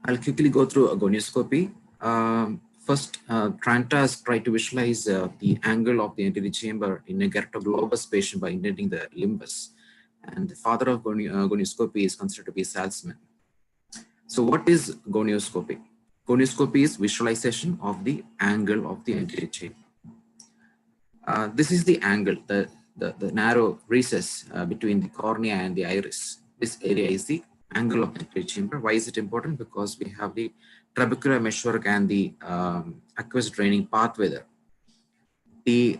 I'll quickly go through a gonioscopy. First, Tranta has tried to visualize the angle of the anterior chamber in a geratoglobus patient by indenting the limbus. And the father of gonioscopy is considered to be Salzman. So what is gonioscopy? Gonioscopy is visualization of the angle of the anterior chamber. This is the angle, the narrow recess between the cornea and the iris. This area is the angle of the anterior chamber. Why is it important? Because we have the trabecular meshwork and the aqueous draining pathway there. The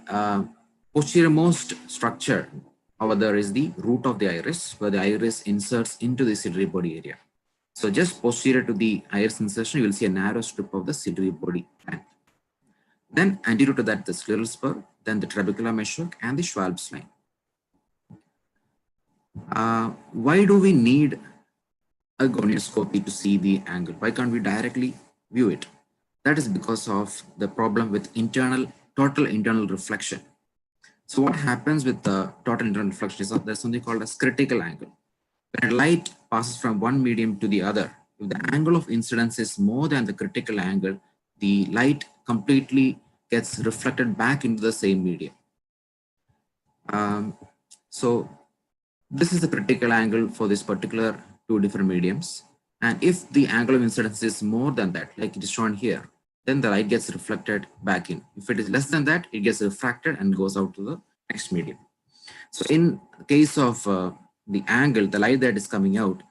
posteriormost structure over there is the root of the iris, where the iris inserts into the ciliary body area. So just posterior to the iris insertion, you will see a narrow strip of the ciliary body band. Then anterior to that, the scleral spur, then the trabecular meshwork and the Schwalb's line. Why do we need a gonioscopy to see the angle? Why can't we directly view it? That is because of the problem with total internal reflection. So what happens with the total internal reflection is that there's something called as critical angle. When light passes from one medium to the other, if the angle of incidence is more than the critical angle, the light completely gets reflected back into the same medium. So this is the critical angle for this particular two different mediums. And if the angle of incidence is more than that, like it is shown here, then the light gets reflected back in. If it is less than that, it gets refracted and goes out to the next medium. So in case of the angle, the light that is coming out,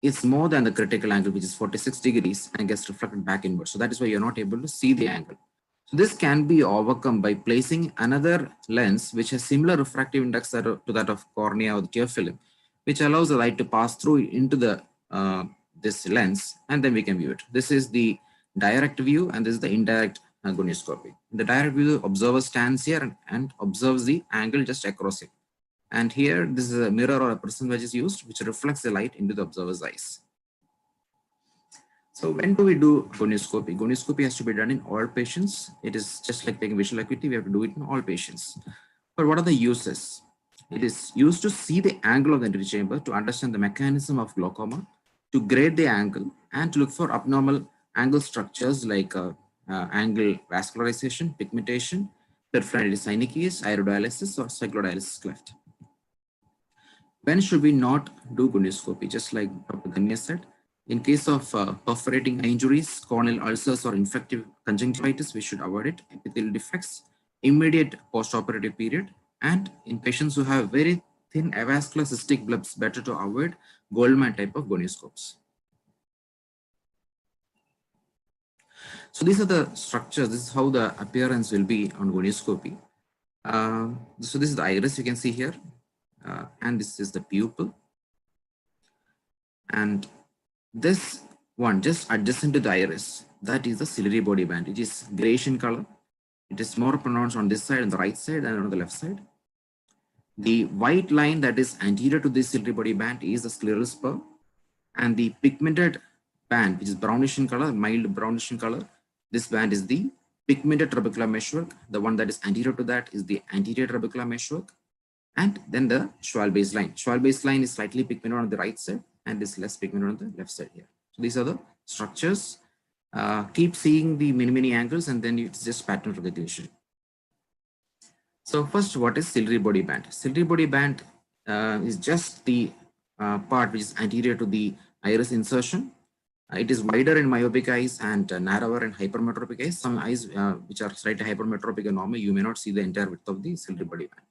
it's more than the critical angle, which is 46 degrees, and gets reflected back inward. So that is why you're not able to see the angle. So this can be overcome by placing another lens which has similar refractive index to that of cornea or the tear film, which allows the light to pass through into the this lens, and then we can view it. This is the direct view, and this is the indirect gonioscopy. In the direct view, the observer stands here and observes the angle just across him. And here, this is a mirror or a prism which is used, which reflects the light into the observer's eyes. So when do we do gonioscopy? Gonioscopy has to be done in all patients. It is just like taking visual acuity, we have to do it in all patients. But what are the uses? It is used to see the angle of the anterior chamber, to understand the mechanism of glaucoma, to grade the angle, and to look for abnormal angle structures like angle vascularization, pigmentation, peripheral synechias, iridodialysis, or cyclodialysis cleft. When should we not do gonioscopy? Just like Dr. Ganya said, in case of perforating eye injuries, corneal ulcers, or infective conjunctivitis, we should avoid it. Epithelial defects, immediate postoperative period, and in patients who have very thin avascular cystic blebs, better to avoid Goldman type of gonioscopes. So these are the structures. This is how the appearance will be on gonioscopy. So this is the iris you can see here, and this is the pupil. And this one just adjacent to the iris, that is the ciliary body band. It is grayish in color. It is more pronounced on this side, on the right side, and on the left side. The white line that is anterior to this ciliary body band is the scleral spur, and the pigmented band, which is brownish in color, mild brownish in color, this band is the pigmented trabecular meshwork. The one that is anterior to that is the anterior trabecular meshwork, and then the Schwalb's line. Schwalb's line is slightly pigmented on the right side and is less pigmented on the left side here. So these are the structures. Keep seeing the many angles, and then it's just pattern recognition. So first, what is ciliary body band? Ciliary body band is just the part which is anterior to the iris insertion. It is wider in myopic eyes and narrower in hypermetropic eyes. Some eyes which are slightly hypermetropic and normal, you may not see the entire width of the ciliary body band.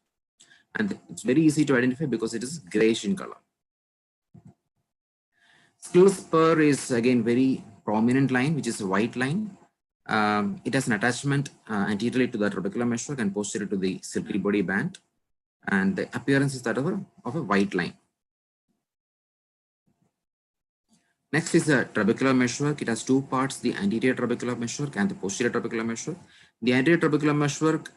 And it's very easy to identify because it is grayish in color. Scleral spur is again very prominent line, which is a white line. It has an attachment anteriorly to the trabecular meshwork and posterior to the ciliary body band. And the appearance is that of a white line. Next is the trabecular meshwork. It has two parts, the anterior trabecular meshwork and the posterior trabecular meshwork. The anterior trabecular meshwork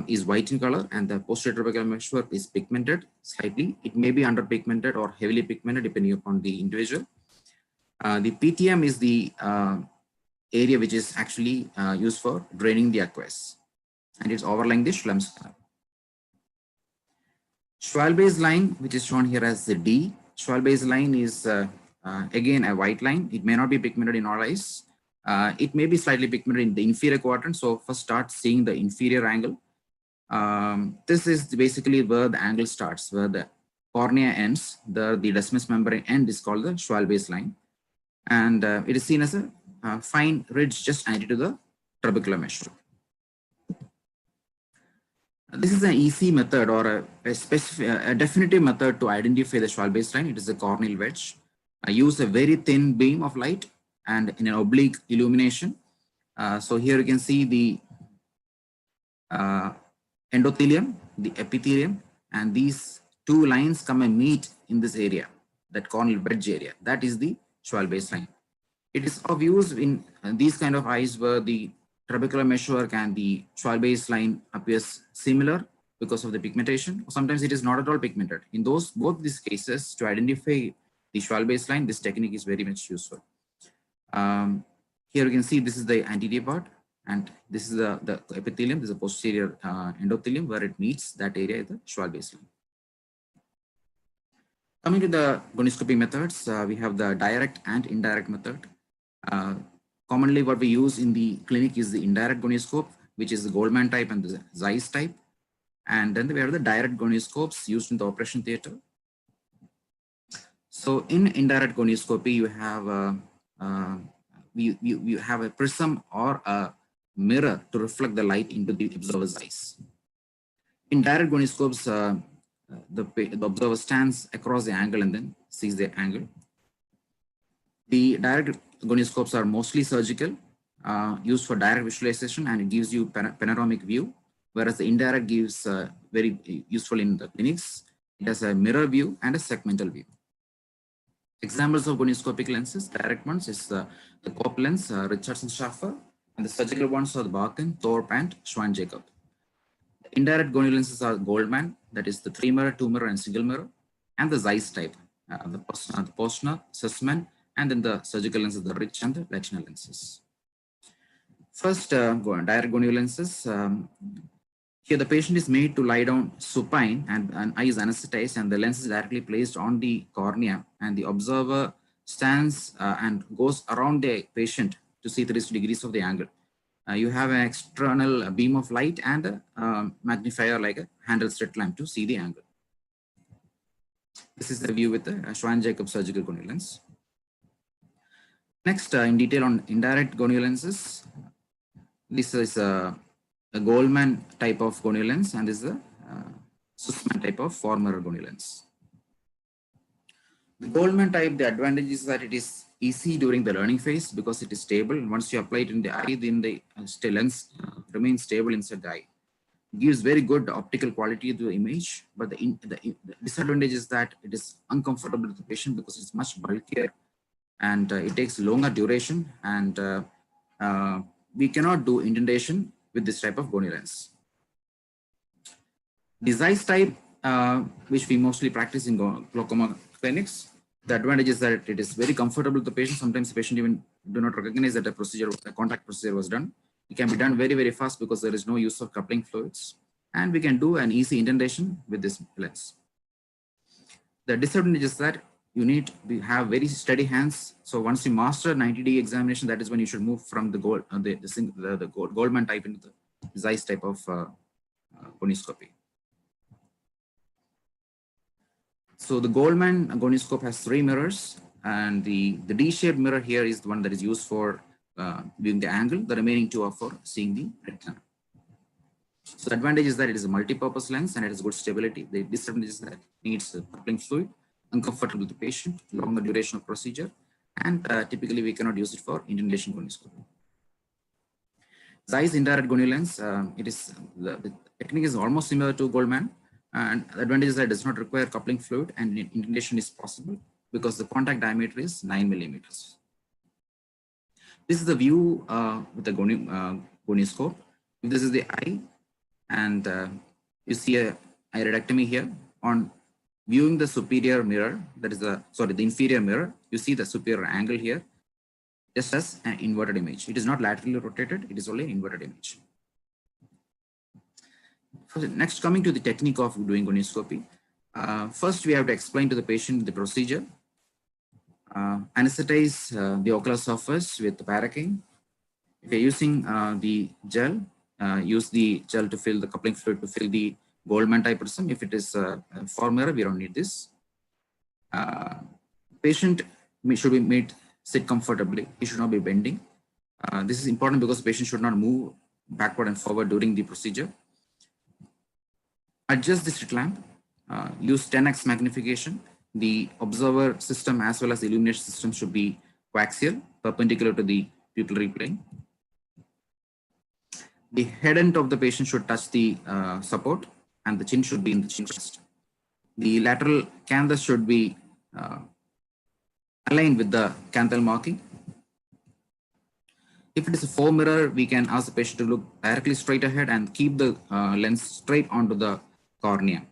is white in color, and the posterior trabecular meshwork is pigmented slightly. It may be underpigmented or heavily pigmented depending upon the individual. The PTM is the area which is actually used for draining the aqueous, and it's overlying the Schwalb's canal. Schwalb's line, which is shown here as the D. Schwalb's line is again, a white line. It may not be pigmented in all eyes. It may be slightly pigmented in the inferior quadrant. So first start seeing the inferior angle. This is basically where the angle starts, where the cornea ends. The Descemet's membrane end is called the Schwalbe's line. And it is seen as a fine ridge just anterior to the trabecular mesh. This is an easy method or a definitive method to identify the Schwalbe's line. It is a corneal wedge. I use a very thin beam of light and in an oblique illumination. So here you can see the endothelium, the epithelium, and these two lines come and meet in this area, that corneal wedge area. That is the Schwalbe's line. It is of use in these kind of eyes where the trabecular meshwork and the Schwalbe's line appears similar because of the pigmentation. Sometimes it is not at all pigmented. In both these cases, to identify the Schwalbe's line, this technique is very much useful. Here you can see this is the anterior part, and this is the epithelium. This is a posterior endothelium where it meets that area, the Schwalbe's line. Coming to the gonioscopy methods, we have the direct and indirect method. Commonly what we use in the clinic is the indirect gonioscope, which is the Goldman type and the Zeiss type. And then we have the direct gonioscopes used in the operation theater. So in indirect gonioscopy, you have you have a prism or a mirror to reflect the light into the observer's eyes. In direct gonioscopes, the observer stands across the angle and then sees the angle. The direct gonioscopes are mostly surgical, used for direct visualization, and it gives you panoramic view, whereas the indirect gives very useful in the clinics. It has a mirror view and a segmental view. Examples of gonioscopic lenses, direct ones is the Cope lens, Richardson Schaffer, and the surgical ones are the Barkin, Thorpe, and Schwan-Jacob. Indirect gonio lenses are Goldman, that is the 3-mirror, 2-mirror, and single mirror, and the Zeiss type, the Posner, Sussman, and then the surgical lenses, the Rich and the Lechner lenses. First, direct gonio lenses. Here the patient is made to lie down supine and eye is anesthetized, and the lens is directly placed on the cornea, and the observer stands and goes around the patient to see 360 degrees of the angle. You have an external beam of light and a magnifier like a handle slit lamp to see the angle. This is the view with the Schwan-Jacob surgical gonio lens. Next, in detail on indirect gonio lenses. This is a Goldman type of gonio lens, and this is a Sussman type of 4-mirror gonio lens. The Goldman type, the advantage is that it is easy during the learning phase because it is stable. And once you apply it in the eye, then the lens remains stable inside the eye. It gives very good optical quality to the image, but the disadvantage is that it is uncomfortable to the patient because it's much bulkier and it takes longer duration, and we cannot do indentation with this type of gonio lens. The Zeiss type, which we mostly practice in glaucoma clinics, the advantage is that it is very comfortable to the patient. Sometimes the patient even do not recognize that a contact procedure was done. It can be done very, very fast because there is no use of coupling fluids, and we can do an easy indentation with this lens. The disadvantage is that you need to have very steady hands. So once you master 90-day examination, that is when you should move from the Goldman type into the Zeiss type of gonioscopy. So the Goldman gonioscope has 3 mirrors, and the D-shaped mirror here is the one that is used for viewing the angle. The remaining 2 are for seeing the retina. So the advantage is that it is a multi-purpose lens and it has good stability. The disadvantage is that it needs coupling fluid, uncomfortable to the patient, longer duration of procedure, and typically we cannot use it for indentation gonioscopy. Zeiss indirect gonio lens, the technique is almost similar to Goldman, and the advantage is that it does not require coupling fluid and indentation is possible because the contact diameter is 9 millimeters. This is the view with the gonioscope. This is the eye, and you see a iridectomy here. On viewing the superior mirror, that is the inferior mirror, you see the superior angle here, just as an inverted image. It is not laterally rotated, it is only an inverted image. Next, coming to the technique of doing gonioscopy. First, we have to explain to the patient the procedure. Anesthetize the ocular surface with paracaine. If you're using the gel, use the gel to fill the coupling fluid to fill the Goldman type prism. If it is for mirror, we don't need this. Patient should be made sit comfortably. He should not be bending. This is important because the patient should not move backward and forward during the procedure. Adjust the slit lamp. Use 10x magnification. The observer system as well as the illumination system should be coaxial, perpendicular to the pupillary plane. The head end of the patient should touch the support and the chin should be in the chin rest. The lateral canthus should be aligned with the canthal marking. If it is a faux mirror, we can ask the patient to look directly straight ahead and keep the lens straight onto the cornea.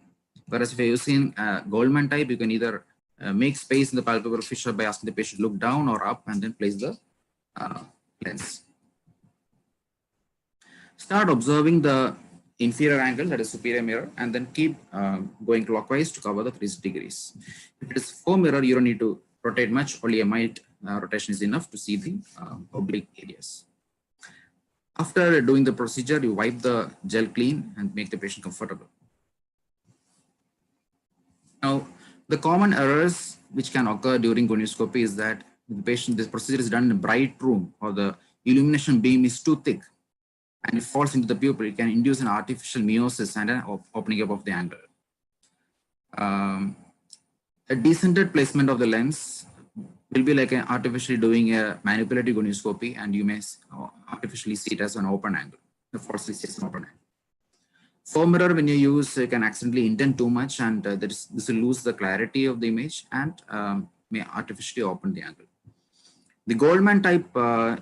Whereas if you're using Goldman type, you can either make space in the palpebral fissure by asking the patient to look down or up and then place the lens. Start observing the inferior angle, that is superior mirror, and then keep going clockwise to cover the 360 degrees. If it is faux mirror, you don't need to rotate much, only a mild rotation is enough to see the oblique areas. After doing the procedure, you wipe the gel clean and make the patient comfortable. Now, the common errors which can occur during gonioscopy is that the patient, this procedure is done in a bright room or the illumination beam is too thick and it falls into the pupil. It can induce an artificial meiosis and an opening up of the angle. A decentered placement of the lens will be like artificially doing a manipulative gonioscopy, and you may artificially see it as an open angle, falsely see it as an open angle. Faux mirror, when you use, you can accidentally indent too much, and this will lose the clarity of the image and may artificially open the angle. The Goldman type,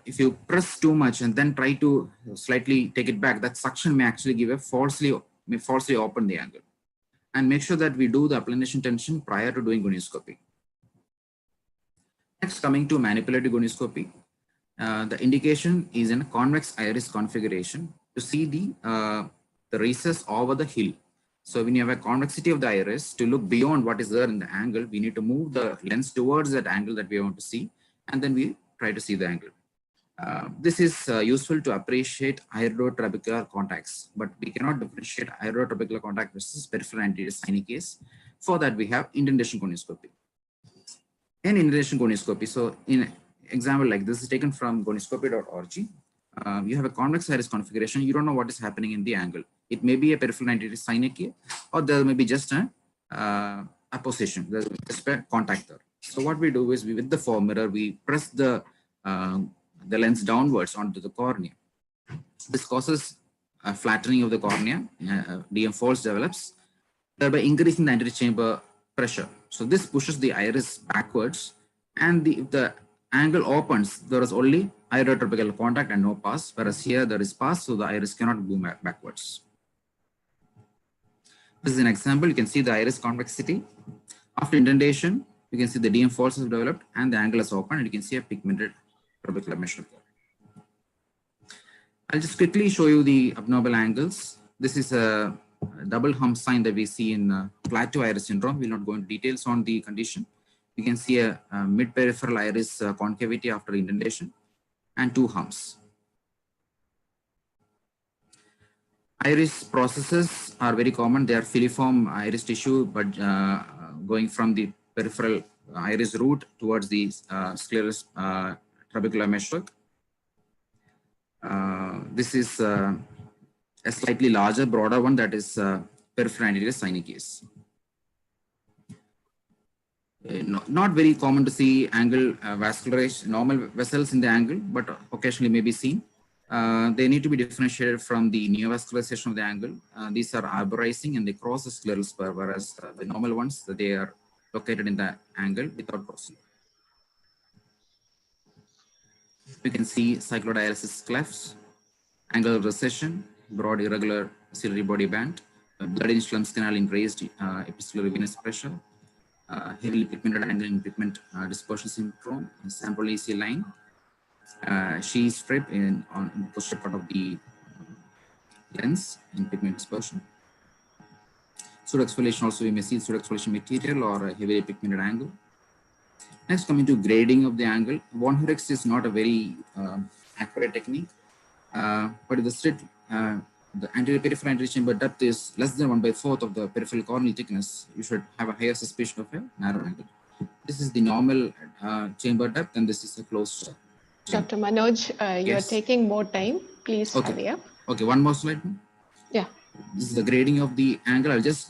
if you press too much and then try to slightly take it back, that suction may actually give a falsely open the angle. And make sure that we do the applanation tension prior to doing gonioscopy. Next, coming to manipulative gonioscopy, the indication is in a convex iris configuration to see the recess over the hill. So when you have a convexity of the iris, to look beyond what is there in the angle, we need to move the lens towards that angle that we want to see, and then we try to see the angle. This is useful to appreciate iridotrabecular contacts, but we cannot differentiate iridotrabecular contact versus peripheral anterior syne case. For that, we have indentation gonioscopy. In indentation gonioscopy, so in example like this is taken from gonioscopy.org. You have a convex iris configuration. You don't know what is happening in the angle. It may be a peripheral anterior syne, or there may be just a apposition. There's just a contact there. So what we do is, with the faux mirror, we press the lens downwards onto the cornea. This causes a flattening of the cornea. DM falls develops, thereby increasing the anterior chamber pressure. So this pushes the iris backwards, and if the angle opens, there is only iridotrabecular contact and no pass, whereas here there is pass, so the iris cannot boom backwards. This is an example. You can see the iris convexity. After indentation, you can see the DM falls has developed and the angle is open, and you can see a pigmented trabecular mesh. I'll just quickly show you the abnormal angles. This is a double hump sign that we see in plateau iris syndrome. We'll not go into details on the condition. You can see a mid-peripheral iris concavity after indentation and two humps. Iris processes are very common. They are filiform iris tissue, but going from the peripheral iris root towards the sclerous trabecular meshwork. This is a slightly larger, broader one, that is peripheral anterior syne case. Not very common to see angle vascularization, normal vessels in the angle, but occasionally may be seen. They need to be differentiated from the neovascularization of the angle. These are arborizing and they cross the scleral spur, whereas the normal ones, they are located in the angle without crossing. You can see cyclodialysis clefts, angular recession, broad irregular ciliary body band, blood in Schlemm's canal in raised epistellary venous pressure, heavily pigmented angle in pigment dispersion syndrome, sample AC line, she strip on the posterior part of the lens in pigment dispersion. Pseudoexfoliation also, we may see pseudoexfoliation material or a heavily pigmented angle. Next, coming to grading of the angle, von Herix is not a very accurate technique, but if the slit, the anterior peripheral anterior chamber depth is less than 1/4 of the peripheral corneal thickness, you should have a higher suspicion of a narrow angle. This is the normal chamber depth, and this is a closed chamber. Dr. Manoj, you're Yes. taking more time. Please hurry up. Okay, one more slide. Yeah. This is the grading of the angle. I'll just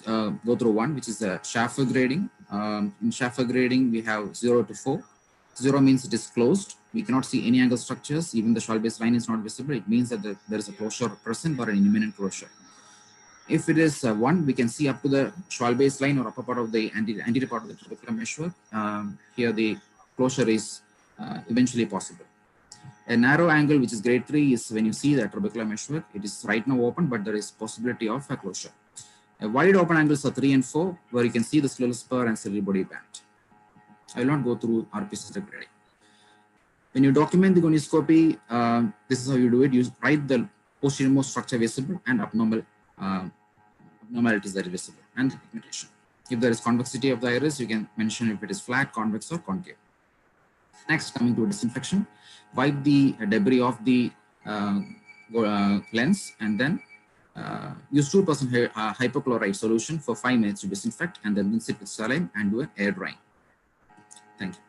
go through one, which is the Schaffer grading. In Schaffer grading, we have 0 to 4. 0 means it is closed. We cannot see any angle structures. Even the Schwalbe line is not visible. It means that there is a closure present or an imminent closure. If it is 1, we can see up to the Schwalbe line or upper part of the anterior part of the trabecular meshwork. Here the closure is eventually possible. A narrow angle, which is grade 3, is when you see the trabecular meshwork. It is right now open, but there is possibility of a closure. A wide open angles are 3 and 4, where you can see the scleral spur and ciliary body band. I will not go through RP grading. When you document the gonioscopy, this is how you do it. You write the posterior most structure visible and abnormalities that are visible and the pigmentation. If there is convexity of the iris, you can mention if it is flat, convex, or concave. Next, coming to disinfection, wipe the debris off the lens and then use 2% hypochlorite solution for 5 minutes to disinfect, and then rinse it with saline and do an air drying. Thank you.